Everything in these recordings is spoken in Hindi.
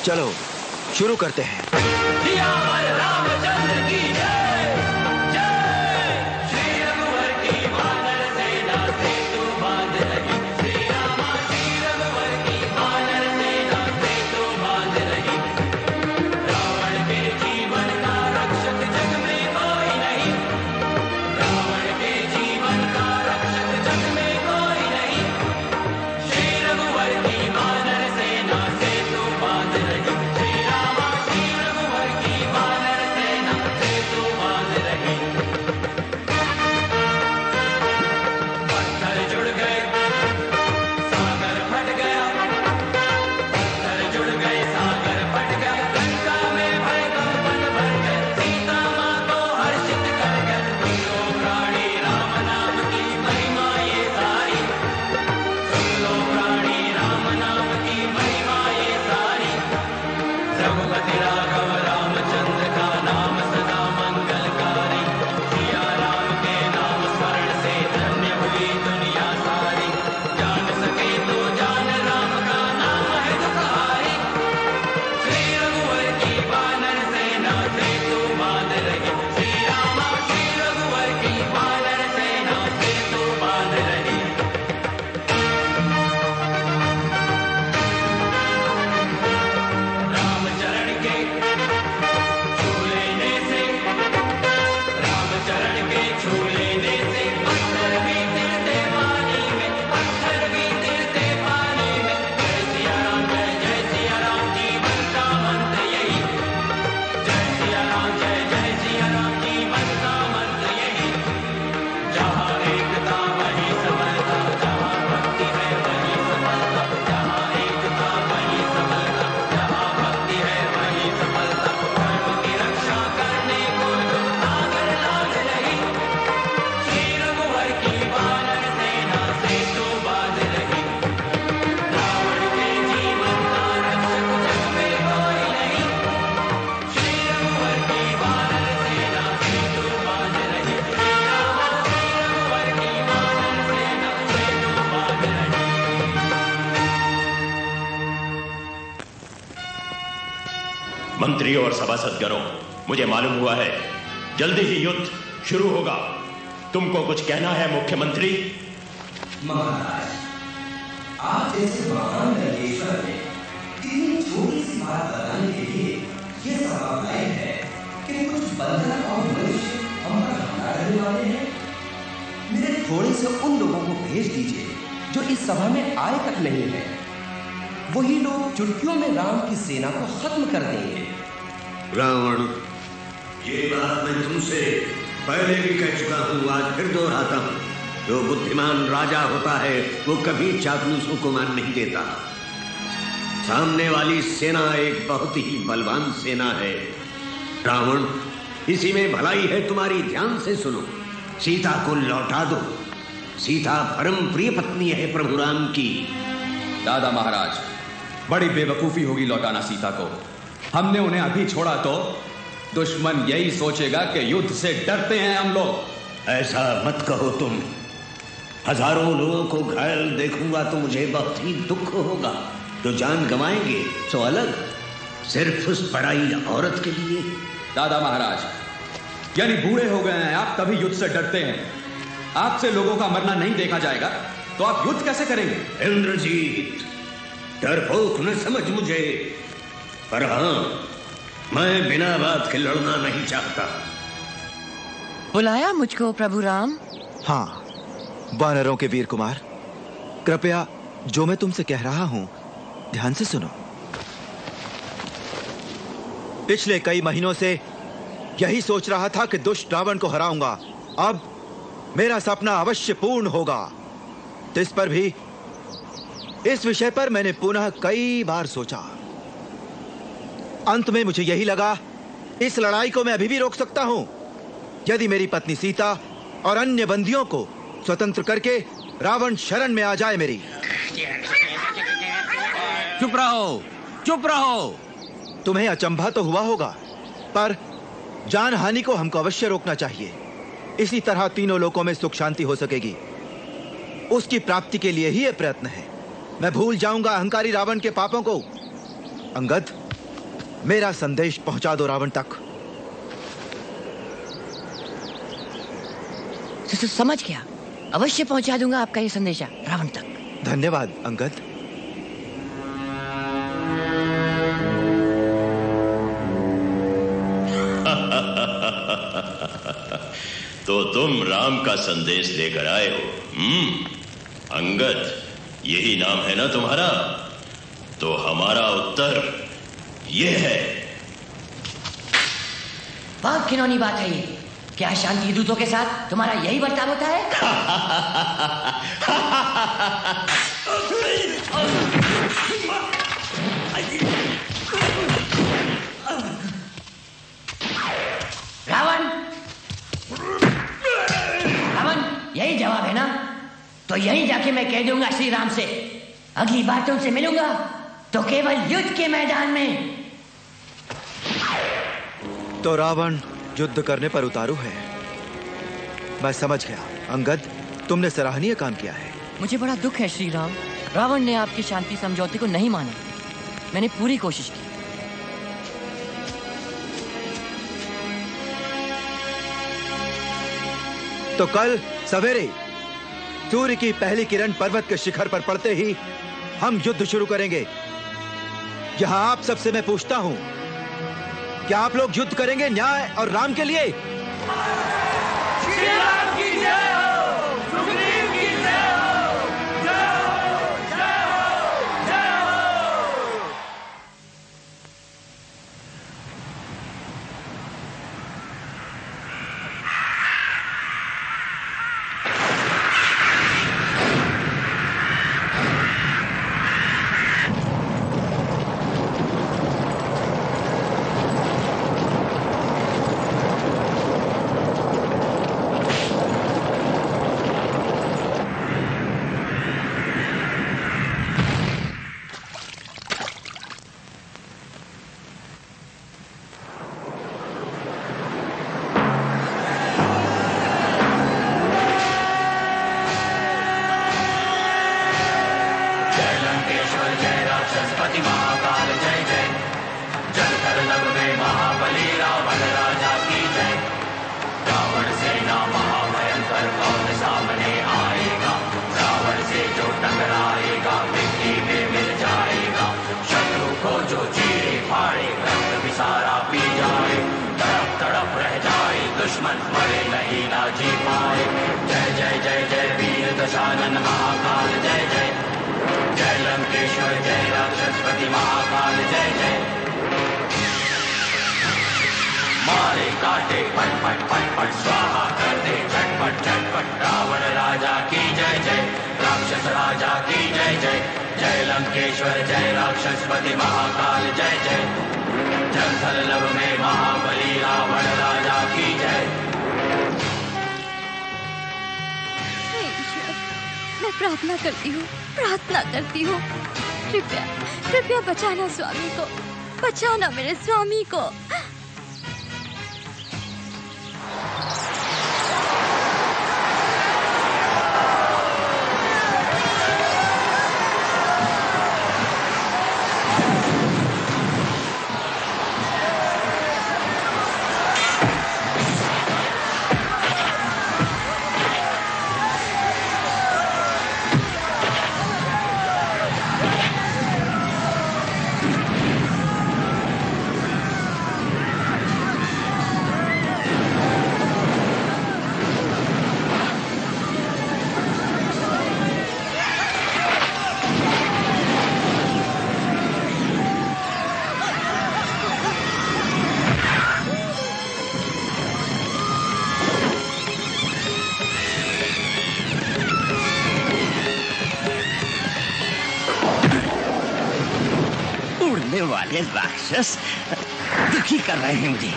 चलो शुरू करते हैं। रामचंद्र की जय, जय श्री रघुवर की वानर सेना से तू बांध रही, श्री रामा श्री रघुवर की वानर सेना से तू बांध रही। रावण के जीवन का रक्षक जग में कोई नहीं, रावण के जीवन का रक्षक जग में कोई नहीं। श्री रघुवर की वानर सेना से तू बांध रही, श्री रामा श्री रघुवर की वानर सेना से तू बांध रही। पत्थर जुड़ गए सागर फट गया, पत्थर जुड़ गए सागर फट गया। लंका में भय कंपन भर गए, सीता माँ को हर्षित कर गए। तीनों प्राणी राम नाम की महिमा ये सारी, सुन लो प्राणी राम नाम की महिमा ये सारी। रघुपति राघव रामचंद्र का नाम सदा मंगलकारी, सिया राम के नाम स्मरण से धन्य हुई दुनिया सारी। जान सके तो जान राम का नाम है दुखहारी, श्री रघुवर की वानर सेना से तू बांध रही, श्री रामा श्री रघुवर की वानर सेना से तू बांध रही। रामचरण के छू लेने से, रामचरण के छू लेने से पत्थर भी तिलते पानी में, पत्थर भी तिलते पानी में। जय सिया राम जीवन का मंत्र यही, जय सिया राम जीवन का मंत्र यही। जहाँ एकता वही सफलता, जहाँ भक्ति है वही सफलता, जहाँ एकता वही सफलता, जहाँ भक्ति है वही सफलता। धर्म की रक्षा करने को जो सागर लाग रही, श्री रघुवर की वानर सेना से तू बांध रही। रावण के जीवन का रक्षक जग में कोई नहीं, श्री रघुवर की वानर सेना से तू बांध रही, श्री रामा श्री रघुवर की वानर सेना से तू बांध रही। मंत्रियों और सभासदगणों, मुझे मालूम हुआ है जल्दी ही युद्ध शुरू होगा। तुमको कुछ कहना है मुख्यमंत्री? महाराज, आप जैसे महान नरेश्वर ने इतनी छोटी सी बात बताने के लिए ये सभा बुलाई है कि कुछ बंदर और मनुष्य हम पर हमला करने वाले हैं। मेरे थोड़े से उन लोगों को भेज दीजिए जो इस सभा में आए तक नहीं है। वही लोग चुटकियों में राम की सेना को खत्म कर देंगे। रावण, ये बात मैं तुमसे पहले भी कह चुका हूँ, आज फिर दोहराता हूँ। जो बुद्धिमान राजा होता है वो कभी चापलूसों को मान नहीं देता। सामने वाली सेना एक बहुत ही बलवान सेना है। रावण, इसी में भलाई है तुम्हारी, ध्यान से सुनो। सीता को लौटा दो। सीता परम प्रिय पत्नी है प्रभु राम की। दादा महाराज, बड़ी बेवकूफी होगी लौटाना सीता को। हमने उन्हें अभी छोड़ा तो दुश्मन यही सोचेगा कि युद्ध से डरते हैं हम लोग। ऐसा मत कहो तुम। हजारों लोगों को घायल देखूंगा तो मुझे बहुत ही दुख होगा। जो जान गंवाएंगे सो अलग, सिर्फ उस पराई औरत के लिए। दादा महाराज, यानी बूढ़े हो गए हैं आप तभी युद्ध से डरते हैं? आपसे लोगों का मरना नहीं देखा जाएगा तो आप युद्ध कैसे करेंगे? इंद्रजीत, डरपोक न समझ मुझे, पर हाँ, मैं बिना बात के लड़ना नहीं चाहता। बुलाया मुझको प्रभु राम? हाँ वानरों के वीर कुमार, कृपया जो मैं तुमसे कह रहा हूं ध्यान से सुनो। पिछले कई महीनों से यही सोच रहा था कि दुष्ट रावण को हराऊंगा। अब मेरा सपना अवश्य पूर्ण होगा। तो इस पर भी, इस विषय पर मैंने पुनः कई बार सोचा। अंत में मुझे यही लगा, इस लड़ाई को मैं अभी भी रोक सकता हूं यदि मेरी पत्नी सीता और अन्य बंदियों को स्वतंत्र करके रावण शरण में आ जाए मेरी। चुप रहो, चुप रहो। तुम्हें अचंभा तो हुआ होगा, पर जान हानि को हमको अवश्य रोकना चाहिए। इसी तरह तीनों लोकों में सुख शांति हो सकेगी। उसकी प्राप्ति के लिए ही यह प्रयत्न है। मैं भूल जाऊंगा अहंकारी रावण के पापों को। अंगद, मेरा संदेश पहुंचा दो रावण तक। समझ गया, अवश्य पहुंचा दूंगा आपका ये संदेशा रावण तक। धन्यवाद अंगद। तो तुम राम का संदेश लेकर आए हो? अंगद, यही नाम है ना तुम्हारा? तो हमारा उत्तर यह है। बहुत घिनौनी बात है ये। क्या शांति दूतों के साथ तुम्हारा यही बर्ताव होता है? रावण, रावण, यही जवाब है ना? तो यही जाके मैं कह दूंगा श्री राम से, अगली बार तुमसे मिलूंगा तो केवल युद्ध के मैदान में। तो रावण युद्ध करने पर उतारू है। मैं समझ गया अंगद, तुमने सराहनीय काम किया है। मुझे बड़ा दुख है श्री राम, रावण ने आपकी शांति समझौते को नहीं माना। मैंने पूरी कोशिश की। तो कल सवेरे सूर्य की पहली किरण पर्वत के शिखर पर पड़ते ही हम युद्ध शुरू करेंगे। यहां आप सबसे मैं पूछता हूं, क्या आप लोग युद्ध करेंगे न्याय और राम के लिए? श्री राम की जय हो, सुग्रीव की जय हो, जय हो, जय हो, जय हो। दुश्मन मरे नहीं ना जी पाए। जय जय जय जय वीर दशानन महाकाल जय जय। जय लंकेश्वर जय राक्षसपति महाकाल जय जय। मारे काटे पट पट पट पट स्वाहा करते झटपट झटपट। रावण राजा की जय जय, राक्षस राजा की जय जय। जय लंकेश्वर जय राक्षसपति महाकाल जय जय। जंगल लव में महाबली रावण राजा की जय। मैं प्रार्थना करती हूँ, कृपया कृपया बचाना स्वामी को, बचाना मेरे स्वामी को। वाले राक्षस दुखी कर रहे हैं मुझे।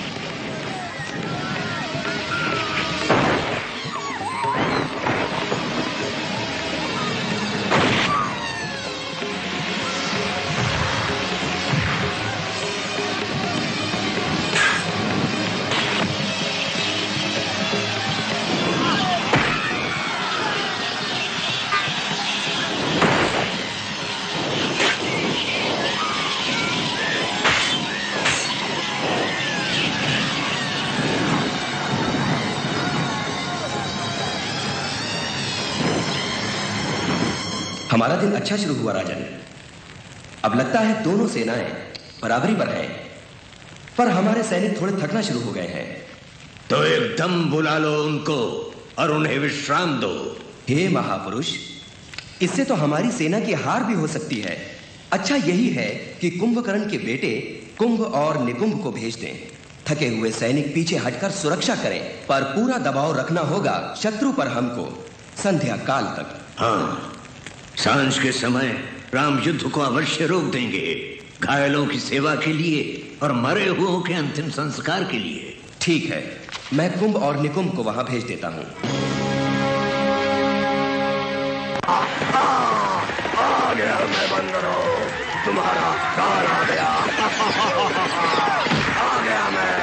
हमारा दिन अच्छा शुरू हुआ राजन। अब लगता है दोनों सेनाएं बराबरी पर हैं, पर हमारे सैनिक थोड़े थकना शुरू हो गए हैं। तो एकदम बुला लो उनको और उन्हें विश्राम दो। हे महापुरुष, इससे तो हमारी सेना की हार भी हो सकती है। अच्छा यही है कि कुंभकर्ण के बेटे कुंभ और निकुंभ को भेज दें। थके हुए सैनिक पीछे हटकर सुरक्षा करें, पर पूरा दबाव रखना होगा शत्रु पर हमको संध्या काल तक। हाँ, सांझ के समय राम युद्ध को अवश्य रोक देंगे, घायलों की सेवा के लिए और मरे हुओं के अंतिम संस्कार के लिए। ठीक है, मैं कुंभ और निकुंभ को वहां भेज देता हूं। आ गया मैं बंदरों, तुम्हारा काल आ गया। आ गया मैं,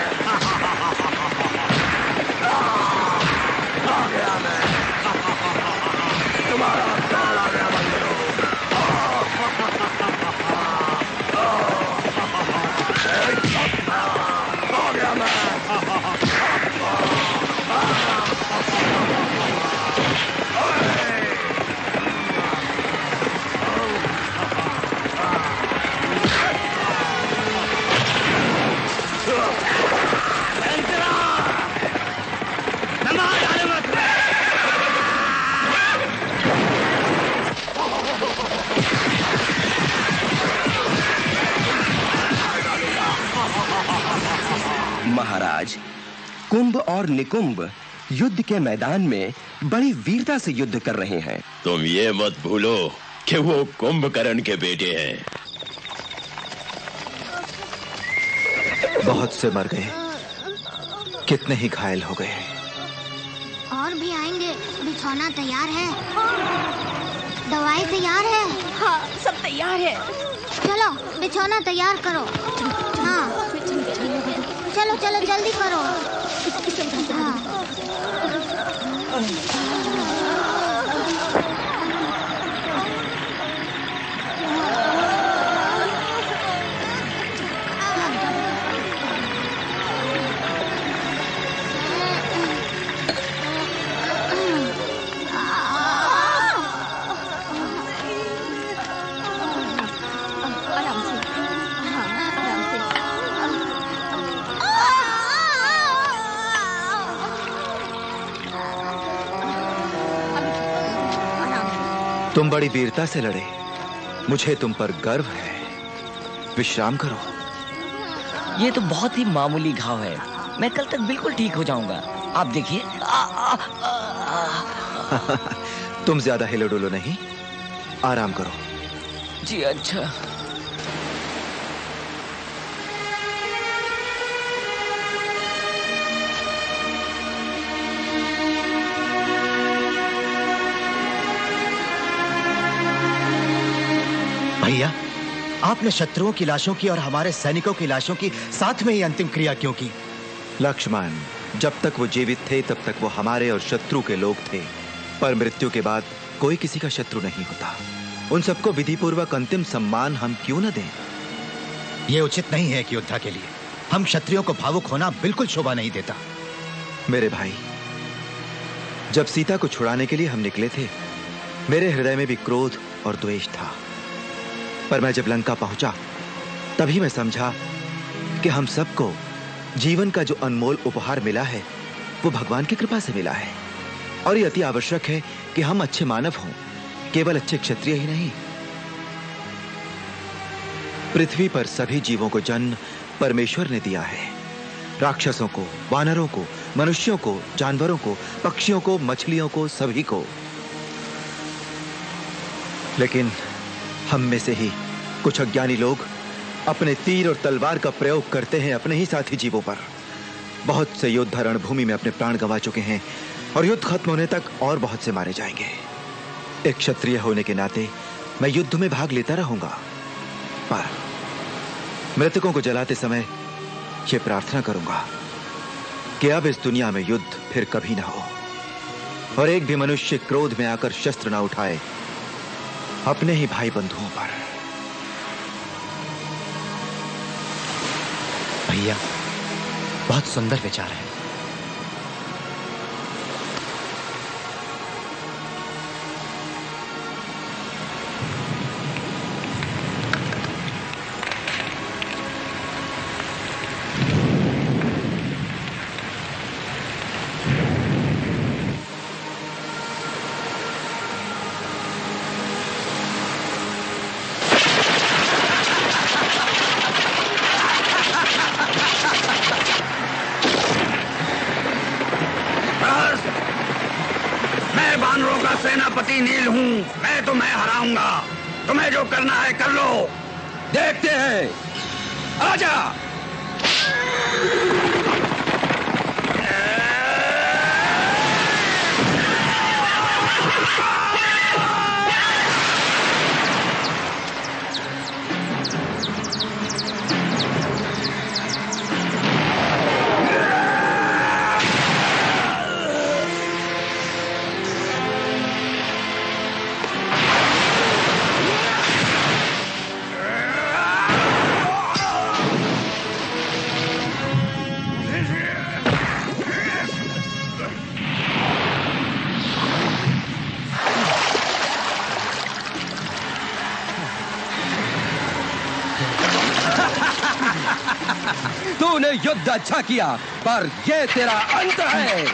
आ गया मैं, तुम्हारा काल आ गया बंदरों। आ गया मैं। महाराज, कुंभ और निकुंभ युद्ध के मैदान में बड़ी वीरता से युद्ध कर रहे हैं। तुम ये मत भूलो कि वो कुंभकर्ण के बेटे हैं। बहुत से मर गए, कितने ही घायल हो गए। और भी आएंगे। बिछौना तैयार है, दवाई तैयार है। हाँ, सब तैयार है। चलो बिछौना तैयार करो। हाँ चलो चलो जल्दी करो। हाँ। तुम बड़ी वीरता से लड़े, मुझे तुम पर गर्व है। विश्राम करो। ये तो बहुत ही मामूली घाव है, मैं कल तक बिल्कुल ठीक हो जाऊंगा। आप देखिए। तुम ज्यादा हिलो डुलो नहीं, आराम करो। जी अच्छा। भैया, आपने शत्रुओं की लाशों की और हमारे सैनिकों की लाशों की साथ में ही अंतिम क्रिया क्यों की? लक्ष्मण, जब तक वो जीवित थे तब तक वो हमारे और शत्रु के लोग थे, पर मृत्यु के बाद कोई किसी का शत्रु नहीं होता। उन सबको विधि पूर्वक अंतिम सम्मान हम क्यों न दें? यह उचित नहीं है कि योद्धा के लिए हम क्षत्रियों को भावुक होना बिल्कुल शोभा नहीं देता। मेरे भाई, जब सीता को छुड़ाने के लिए हम निकले थे, मेरे हृदय में भी क्रोध और द्वेष था, पर मैं जब लंका पहुंचा तभी मैं समझा कि हम सबको जीवन का जो अनमोल उपहार मिला है वो भगवान की कृपा से मिला है, और ये अति आवश्यक है कि हम अच्छे मानव हों, केवल अच्छे क्षत्रिय ही नहीं। पृथ्वी पर सभी जीवों को जन्म परमेश्वर ने दिया है, राक्षसों को, वानरों को, मनुष्यों को, जानवरों को, पक्षियों को, मछलियों को, सभी को। लेकिन हम में से ही कुछ अज्ञानी लोग अपने तीर और तलवार का प्रयोग करते हैं अपने ही साथी जीवों पर। बहुत से योद्धा रणभूमि में अपने प्राण गंवा चुके हैं और युद्ध खत्म होने तक और बहुत से मारे जाएंगे। एक क्षत्रिय होने के नाते मैं युद्ध में भाग लेता रहूंगा, पर मृतकों को जलाते समय यह प्रार्थना करूंगा कि अब इस दुनिया में युद्ध फिर कभी ना हो, और एक भी मनुष्य क्रोध में आकर शस्त्र ना उठाए अपने ही भाई बंधुओं पर। भैया, बहुत सुंदर विचार है। सेनापति नील हूँ, मैं तुम्हें हराऊंगा। तुम्हें जो करना है कर लो। देखते हैं। आजा। तूने युद्ध अच्छा किया, पर ये तेरा अंत है।